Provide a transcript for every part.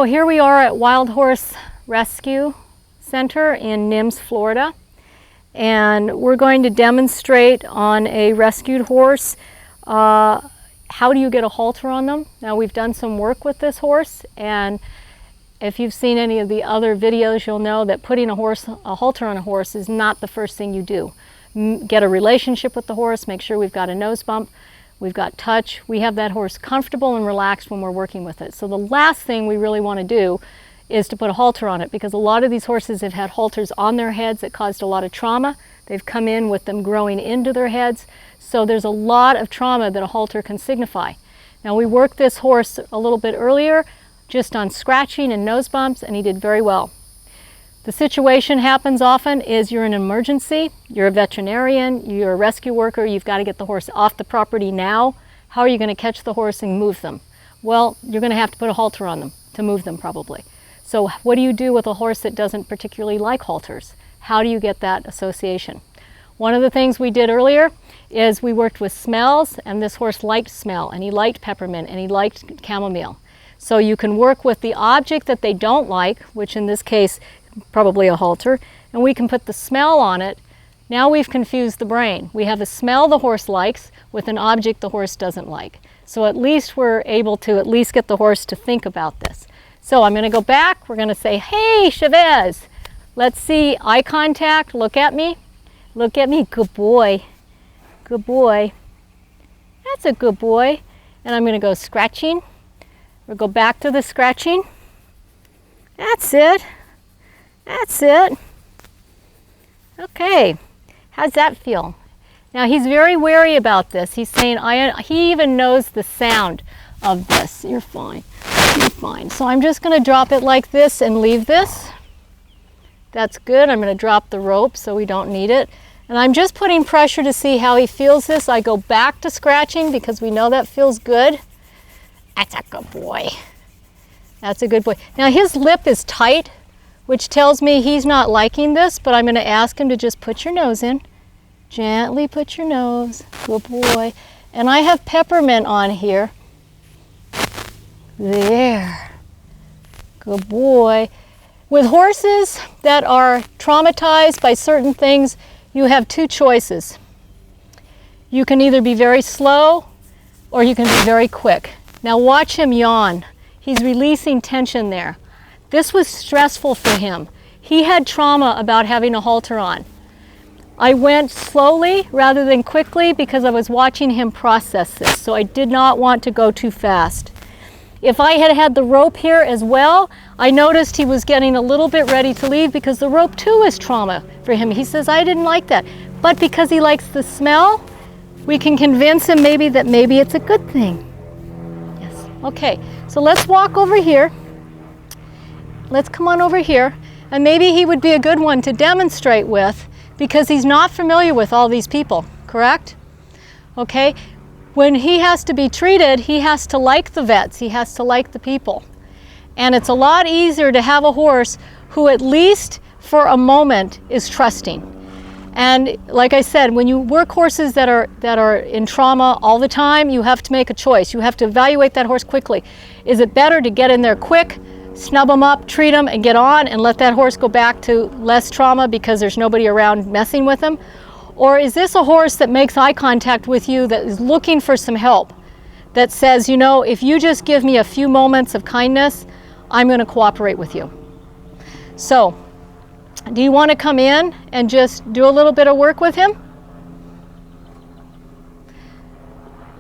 So here we are at Wild Horse Rescue Center in Nims, Florida, and we're going to demonstrate on a rescued horse how do you get a halter on them. Now, we've done some work with this horse, and if you've seen any of the other videos, you'll know that putting a halter on a horse is not the first thing you do. Get a relationship with the horse, make sure we've got a nose bump, we've got touch, we have that horse comfortable and relaxed when we're working with it. So the last thing we really want to do is to put a halter on it, because a lot of these horses have had halters on their heads that caused a lot of trauma. They've come in with them growing into their heads. So there's a lot of trauma that a halter can signify. Now, we worked this horse a little bit earlier just on scratching and nose bumps, and he did very well. The situation happens often is you're in an emergency, you're a veterinarian, you're a rescue worker, you've got to get the horse off the property now. How are you going to catch the horse and move them? Well, you're going to have to put a halter on them to move them probably. So what do you do with a horse that doesn't particularly like halters? How do you get that association? One of the things we did earlier is we worked with smells, and this horse liked smell, and he liked peppermint, and he liked chamomile. So you can work with the object that they don't like, which in this case, probably a halter, and we can put the smell on it. Now we've confused the brain. We have a smell the horse likes with an object the horse doesn't like. So at least we're able to at least get the horse to think about this. So I'm going to go back. We're going to say, hey, Chavez. Let's see, eye contact. Look at me. Look at me. Good boy. Good boy. That's a good boy. And I'm going to go scratching. We'll go back to the scratching. That's it. That's it. Okay. How's that feel? Now, he's very wary about this. He's saying, he even knows the sound of this. You're fine. You're fine. So I'm just going to drop it like this and leave this. That's good. I'm going to drop the rope so we don't need it. And I'm just putting pressure to see how he feels this. I go back to scratching because we know that feels good. That's a good boy. That's a good boy. Now his lip is tight, which tells me he's not liking this, but I'm going to ask him to just put your nose in. Gently put your nose. Good boy. And I have peppermint on here. There. Good boy. With horses that are traumatized by certain things, you have two choices. You can either be very slow or you can be very quick. Now watch him yawn. He's releasing tension there. This was stressful for him. He had trauma about having a halter on. I went slowly rather than quickly because I was watching him process this, so I did not want to go too fast. If I had had the rope here as well, I noticed he was getting a little bit ready to leave because the rope too is trauma for him. He says, I didn't like that. But because he likes the smell, we can convince him maybe it's a good thing. Yes. Okay, so let's walk over here. Let's come on over here. And maybe he would be a good one to demonstrate with because he's not familiar with all these people, correct? Okay. When he has to be treated, he has to like the vets, he has to like the people. And it's a lot easier to have a horse who at least for a moment is trusting. And like I said, when you work horses that are in trauma all the time, you have to make a choice. You have to evaluate that horse quickly. Is it better to get in there quick, snub them up, treat them, and get on and let that horse go back to less trauma because there's nobody around messing with them? Or is this a horse that makes eye contact with you, that is looking for some help, that says, you know, if you just give me a few moments of kindness, I'm going to cooperate with you? So, do you want to come in and just do a little bit of work with him?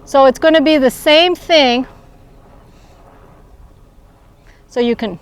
So it's going to be the same thing. So you can